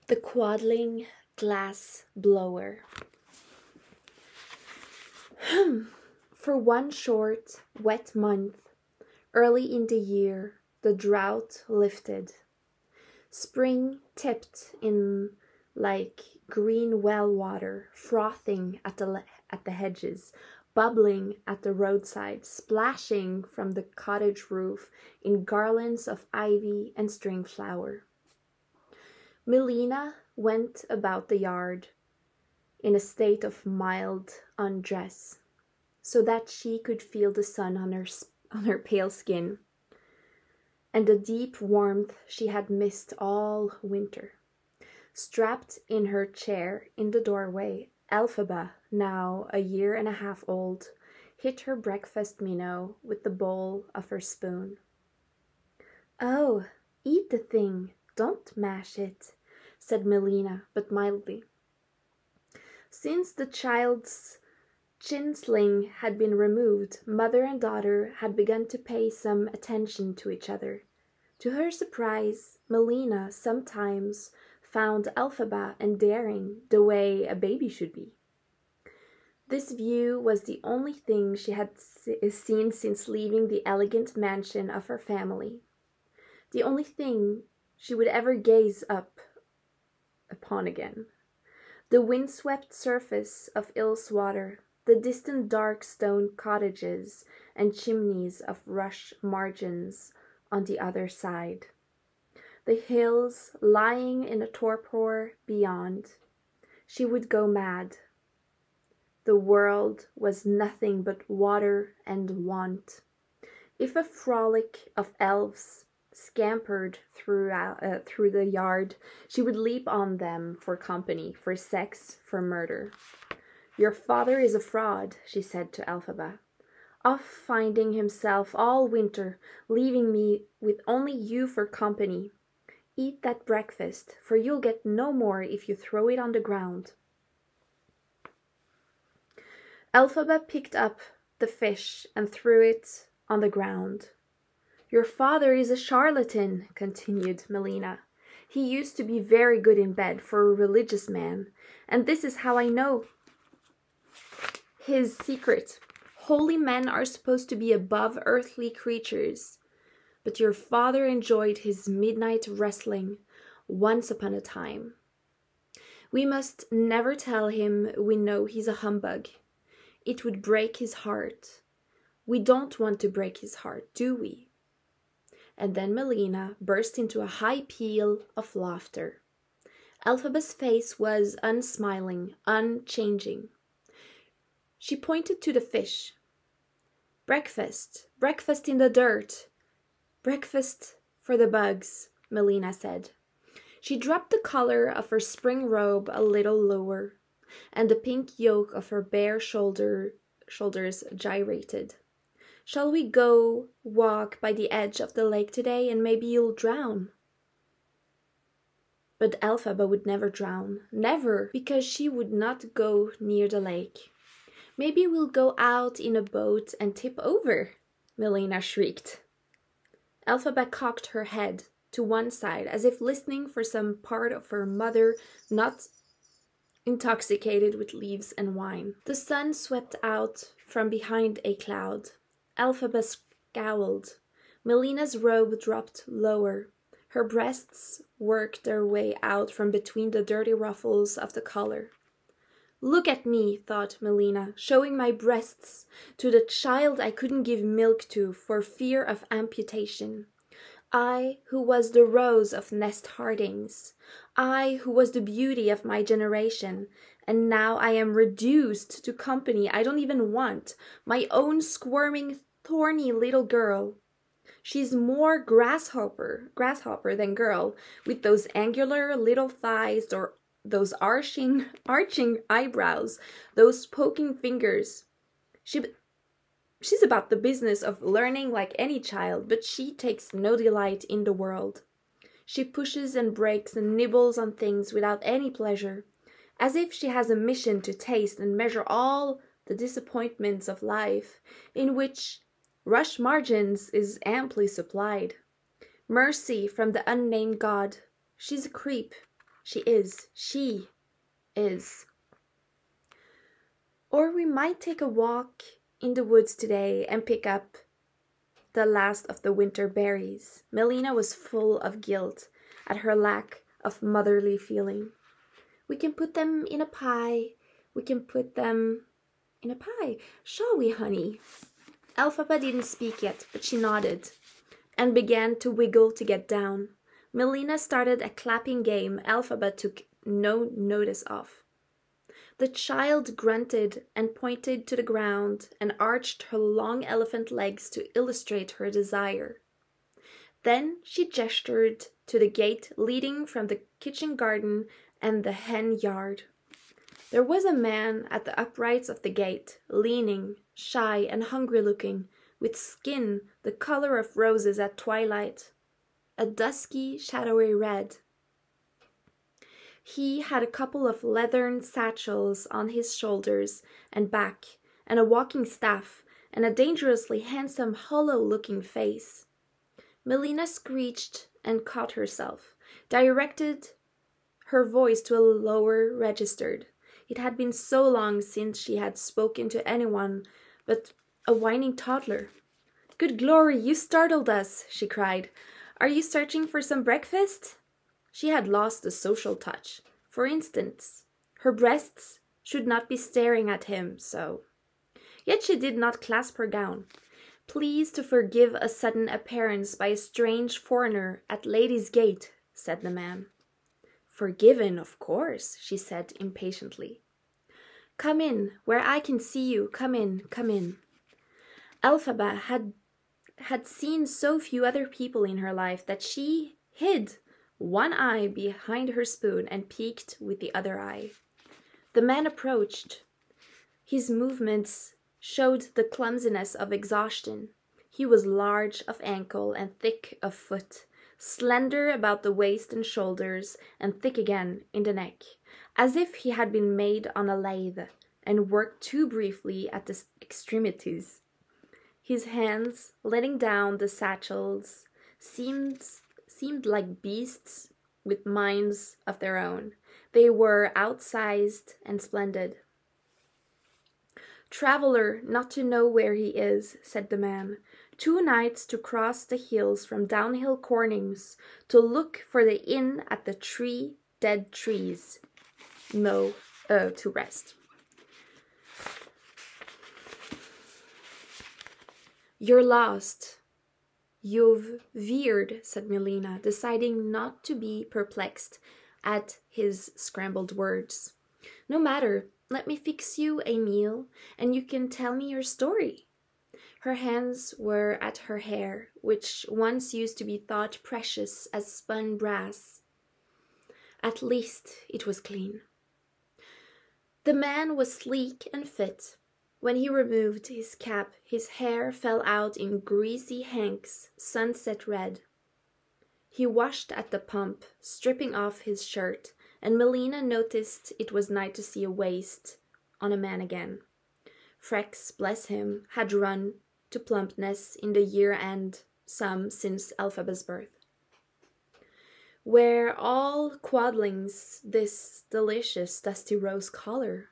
The Quadling Glassblower. For one short, wet month, early in the year, the drought lifted. Spring tipped in like green well water, frothing at the hedges, bubbling at the roadside, splashing from the cottage roof in garlands of ivy and string flower. Melina went about the yard in a state of mild undress, so that she could feel the sun on her pale skin, and the deep warmth she had missed all winter. Strapped in her chair in the doorway, Elphaba, now a year and a half old, hit her breakfast minnow with the bowl of her spoon. "Oh, eat the thing, don't mash it," said Melina, but mildly. Since the child's chin-sling had been removed, mother and daughter had begun to pay some attention to each other. To her surprise, Melina sometimes found Elphaba endearing the way a baby should be. This view was the only thing she had seen since leaving the elegant mansion of her family, the only thing she would ever gaze upon again. The windswept surface of Ilswater, the distant dark stone cottages and chimneys of rush margins on the other side, the hills lying in a torpor beyond. She would go mad. The world was nothing but water and want. If a frolic of elves scampered through the yard, she would leap on them for company, for sex, for murder. "Your father is a fraud," she said to Elphaba, "off finding himself all winter, leaving me with only you for company. Eat that breakfast, for you'll get no more if you throw it on the ground." Elphaba picked up the fish and threw it on the ground. "Your father is a charlatan," continued Melina. "He used to be very good in bed for a religious man, and this is how I know his secret. Holy men are supposed to be above earthly creatures, but your father enjoyed his midnight wrestling once upon a time. We must never tell him we know he's a humbug. It would break his heart. We don't want to break his heart, do we?" And then Melina burst into a high peal of laughter. Elphaba's face was unsmiling, unchanging. She pointed to the fish. "Breakfast, breakfast in the dirt, breakfast for the bugs," Melina said. She dropped the collar of her spring robe a little lower, and the pink yoke of her bare shoulders gyrated. "Shall we go walk by the edge of the lake today, and maybe you'll drown?" But Elphaba would never drown, never, because she would not go near the lake. "Maybe we'll go out in a boat and tip over," Melina shrieked. Elphaba cocked her head to one side, as if listening for some part of her mother not intoxicated with leaves and wine. The sun swept out from behind a cloud. Elphaba scowled. Melina's robe dropped lower. Her breasts worked their way out from between the dirty ruffles of the collar. "Look at me," thought Melina, "showing my breasts to the child I couldn't give milk to for fear of amputation. I, who was the rose of Nest Hardings. I, who was the beauty of my generation. And now I am reduced to company I don't even want. My own squirming, thorny little girl. She's more grasshopper than girl, with those angular little thighs, or those arching eyebrows, those poking fingers. She's about the business of learning like any child, but she takes no delight in the world. She pushes and breaks and nibbles on things without any pleasure, as if she has a mission to taste and measure all the disappointments of life, in which rush margins is amply supplied. Mercy from the unnamed God. She's a creep. She is. Or we might take a walk in the woods today and pick up the last of the winter berries. Melina was full of guilt at her lack of motherly feeling. We can put them in a pie. Shall we, honey? Elphaba didn't speak yet, but she nodded and began to wiggle to get down. Melina started a clapping game Elphaba took no notice of. The child grunted and pointed to the ground and arched her long elephant legs to illustrate her desire. Then she gestured to the gate leading from the kitchen garden and the hen yard. There was a man at the uprights of the gate, leaning, shy and hungry-looking, with skin the color of roses at twilight, a dusky, shadowy red. He had a couple of leathern satchels on his shoulders and back, and a walking staff, and a dangerously handsome, hollow-looking face. Melina screeched and caught herself, directed her voice to a lower registered. It had been so long since she had spoken to anyone but a whining toddler. "Good glory, you startled us," she cried. "Are you searching for some breakfast?" She had lost the social touch. For instance, her breasts should not be staring at him so. Yet she did not clasp her gown. "Please to forgive a sudden appearance by a strange foreigner at Lady's Gate," said the man. "Forgiven, of course," she said impatiently. "Come in, where I can see you. Come in, come in." Elphaba had seen so few other people in her life that she hid one eye behind her spoon and peeked with the other eye. The man approached. His movements showed the clumsiness of exhaustion. He was large of ankle and thick of foot, slender about the waist and shoulders, and thick again in the neck, as if he had been made on a lathe and worked too briefly at the extremities. His hands, letting down the satchels, seemed like beasts with minds of their own. They were outsized and splendid. "Traveler, not to know where he is," said the man. "2 nights to cross the hills from downhill Cornings to look for the inn at the dead trees. To rest." "You're lost. You've veered," said Melina, deciding not to be perplexed at his scrambled words. "No matter. Let me fix you a meal, and you can tell me your story." Her hands were at her hair, which once used to be thought precious as spun brass. At least it was clean. The man was sleek and fit. When he removed his cap, his hair fell out in greasy hanks, sunset red. He washed at the pump, stripping off his shirt, and Melina noticed it was nice to see a waist on a man again. Frex, bless him, had run to plumpness in the year and some since Elphaba's birth. Were all Quadlings this delicious dusty rose color?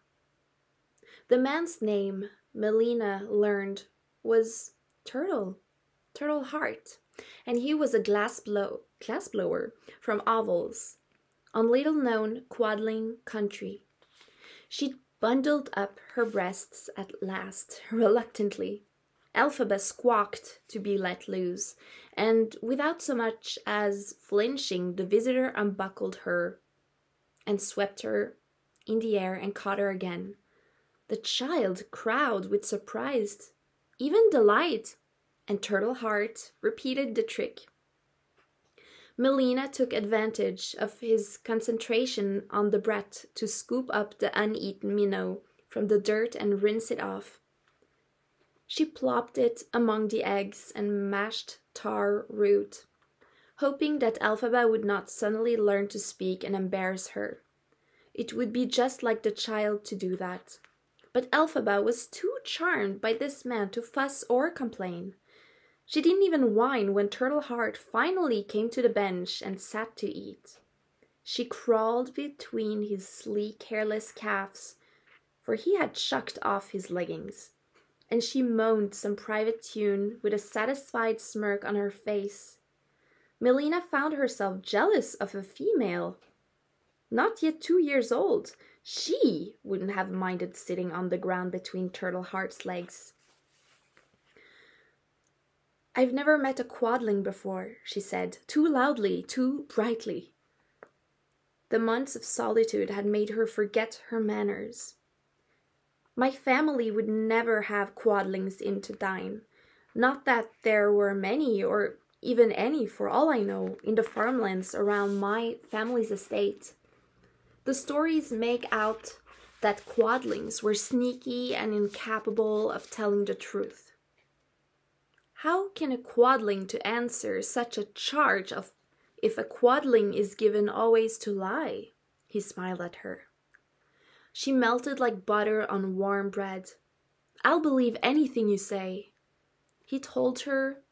The man's name, Melina learned, was Turtle Heart, and he was a glassblower from Ovals, on little-known Quadling country. She bundled up her breasts at last, reluctantly. Elphaba squawked to be let loose, and without so much as flinching, the visitor unbuckled her and swept her in the air and caught her again. The child crowed with surprise, even delight, and Turtle Heart repeated the trick. Melina took advantage of his concentration on the brat to scoop up the uneaten minnow from the dirt and rinse it off. She plopped it among the eggs and mashed tar root, hoping that Elphaba would not suddenly learn to speak and embarrass her. It would be just like the child to do that. But Elphaba was too charmed by this man to fuss or complain. She didn't even whine when Turtle Heart finally came to the bench and sat to eat. She crawled between his sleek, hairless calves, for he had shucked off his leggings, and she moaned some private tune with a satisfied smirk on her face. Melina found herself jealous of a female, not yet 2 years old. She wouldn't have minded sitting on the ground between Turtle Heart's legs. "I've never met a quadling before," she said, too loudly, too brightly. The months of solitude had made her forget her manners. "My family would never have quadlings in to dine. Not that there were many, or even any, for all I know, in the farmlands around my family's estate. The stories make out that quadlings were sneaky and incapable of telling the truth." "How can a quadling to answer such a charge of if a quadling is given always to lie?" He smiled at her. She melted like butter on warm bread. "I'll believe anything you say." He told her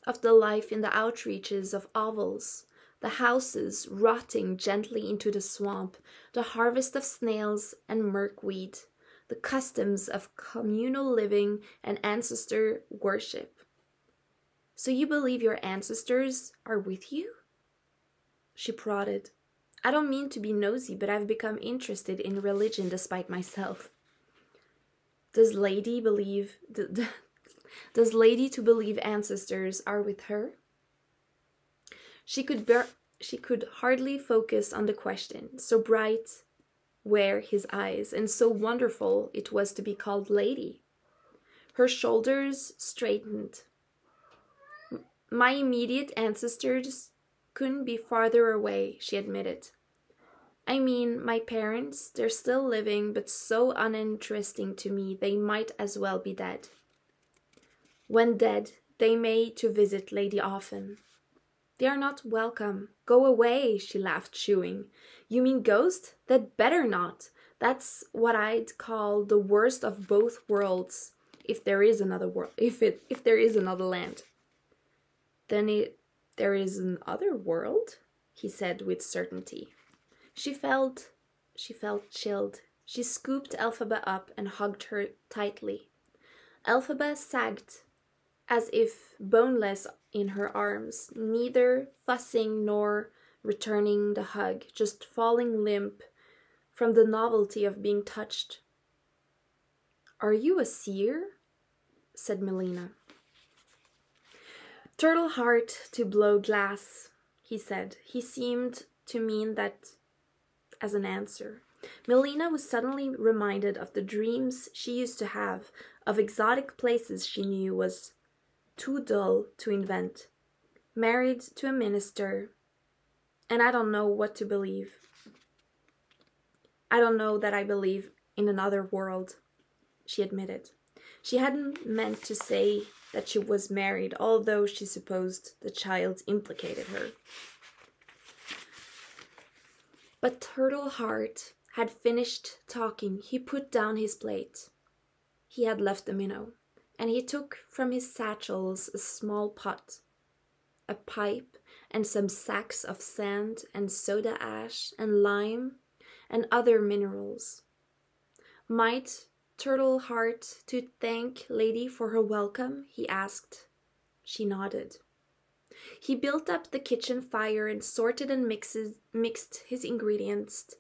of the life in the outreaches of ovals, the houses rotting gently into the swamp, the harvest of snails and milkweed, the customs of communal living and ancestor worship. "So you believe your ancestors are with you?" She prodded. "I don't mean to be nosy, but I've become interested in religion despite myself." Does Lady to believe ancestors are with her? She could hardly focus on the question. So bright were his eyes, and so wonderful it was to be called lady. Her shoulders straightened. "My immediate ancestors couldn't be farther away," she admitted. "I mean, my parents, they're still living, but so uninteresting to me they might as well be dead. When dead, they may to visit Lady often." "They are not welcome. Go away," she laughed, chewing. "You mean ghost? They'd better not. That's what I'd call the worst of both worlds, if there is another world, if there is another land." "Then there is an other world?" he said with certainty. She felt chilled. She scooped Elphaba up and hugged her tightly. Elphaba sagged as if boneless in her arms, neither fussing nor returning the hug, just falling limp from the novelty of being touched. "Are you a seer?" said Melina. "Turtle heart to blow glass," he said. He seemed to mean that as an answer. Melina was suddenly reminded of the dreams she used to have, of exotic places she knew was too dull to invent. Married to a minister, and I don't know what to believe. "I don't know that I believe in another world," she admitted. She hadn't meant to say that she was married, although she supposed the child implicated her. But Turtle Heart had finished talking. He put down his plate. He had left the minnow, and he took from his satchels a small pot, a pipe, and some sacks of sand and soda ash and lime and other minerals. "Might Turtle Heart to thank Lady for her welcome?" he asked. She nodded. He built up the kitchen fire and sorted and mixed his ingredients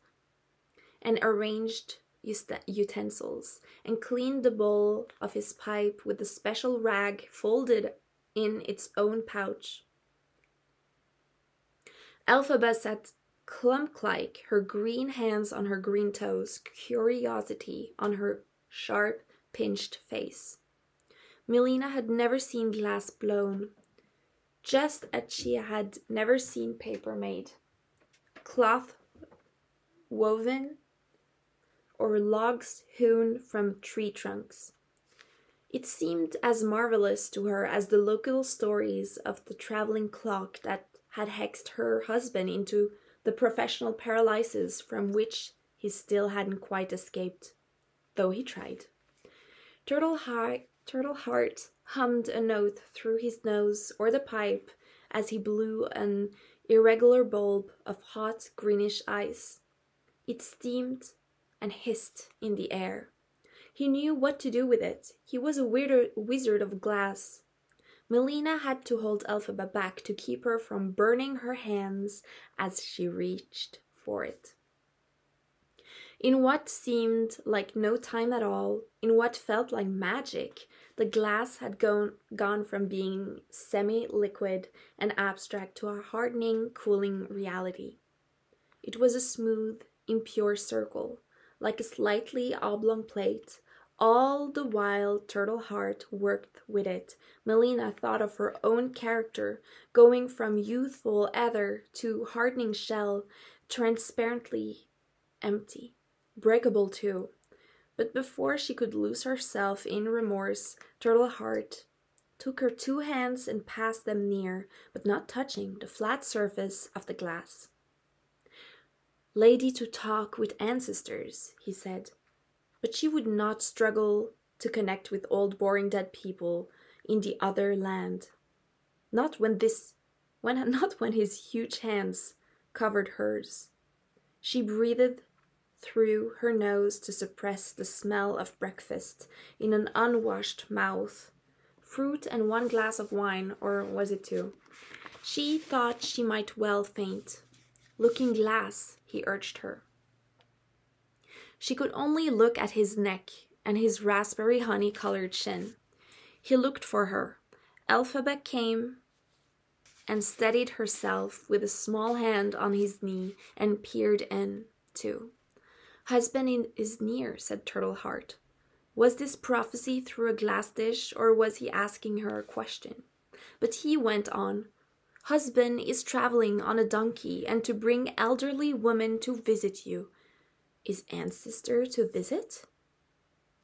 and arranged utensils and cleaned the bowl of his pipe with a special rag folded in its own pouch. Elphaba sat clump-like, her green hands on her green toes, curiosity on her sharp, pinched face. Melina had never seen glass blown, just as she had never seen paper made, cloth woven, or logs hewn from tree trunks. It seemed as marvelous to her as the local stories of the traveling clock that had hexed her husband into the professional paralysis from which he still hadn't quite escaped, though he tried. Turtle Heart hummed a note through his nose or the pipe as he blew an irregular bulb of hot greenish ice. It steamed and hissed in the air. He knew what to do with it. He was a wizard of glass. Melina had to hold Elphaba back to keep her from burning her hands as she reached for it. In what seemed like no time at all, in what felt like magic, the glass had gone from being semi-liquid and abstract to a hardening, cooling reality. It was a smooth, impure circle, like a slightly oblong plate. All the while Turtle Heart worked with it, Melina thought of her own character, going from youthful ether to hardening shell, transparently empty. Breakable too. But before she could lose herself in remorse, Turtle Heart took her 2 hands and passed them near, but not touching, the flat surface of the glass. "Lady to talk with ancestors," he said. But she would not struggle to connect with old boring dead people in the other land. Not when his huge hands covered hers. She breathed through her nose to suppress the smell of breakfast in an unwashed mouth. Fruit and 1 glass of wine, or was it 2? She thought she might well faint. "Looking glass," he urged her. She could only look at his neck and his raspberry honey-colored chin. He looked for her. Elphaba came and steadied herself with a small hand on his knee and peered in, too. "Husband is near," said Turtle Heart. Was this prophecy through a glass dish, or was he asking her a question? But he went on. "Husband is traveling on a donkey and to bring elderly woman to visit you." "Is ancestor to visit?"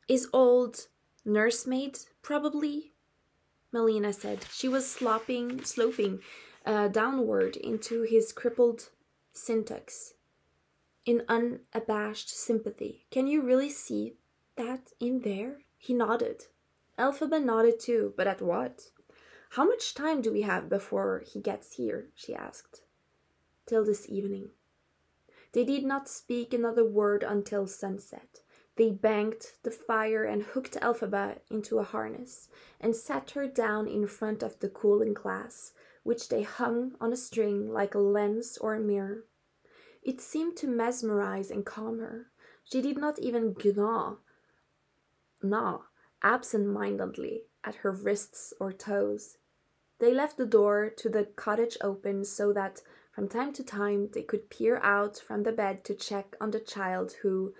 "Is old nursemaid, probably," Melina said. She was sloping downward into his crippled syntax in unabashed sympathy. "Can you really see that in there?" He nodded. Elphaba nodded too, but at what? "How much time do we have before he gets here?" she asked. "Till this evening." They did not speak another word until sunset. They banked the fire and hooked Elphaba into a harness, and sat her down in front of the cooling glass, which they hung on a string like a lens or a mirror. It seemed to mesmerize and calm her. She did not even gnaw absent-mindedly at her wrists or toes. They left the door to the cottage open so that from time to time they could peer out from the bed to check on the child who,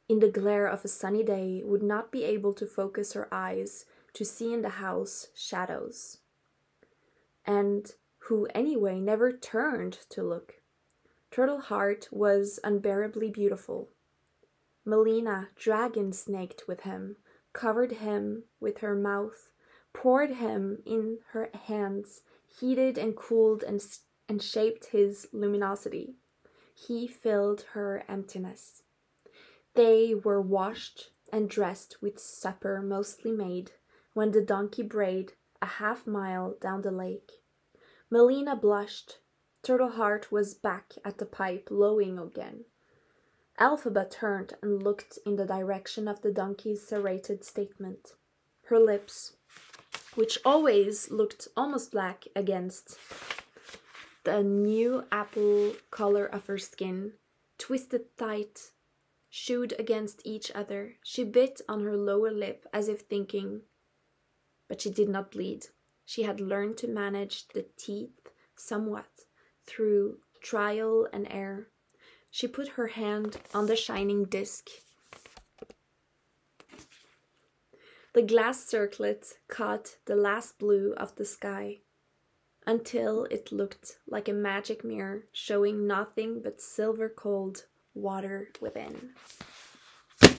in the glare of a sunny day, would not be able to focus her eyes to see in the house shadows, and who anyway never turned to look. Turtle Heart was unbearably beautiful. Melina dragon-snaked with him, covered him with her mouth, poured him in her hands, heated and cooled and shaped his luminosity. He filled her emptiness. They were washed and dressed with supper mostly made when the donkey brayed a half-mile down the lake. Melina blushed. Turtle Heart was back at the pipe, lowing again. Elphaba turned and looked in the direction of the donkey's serrated statement. Her lips, which always looked almost black against the new apple color of her skin, twisted tight, shewed against each other. She bit on her lower lip as if thinking, but she did not bleed. She had learned to manage the teeth somewhat through trial and error. She put her hand on the shining disc. The glass circlet caught the last blue of the sky, until it looked like a magic mirror showing nothing but silver-cold water within.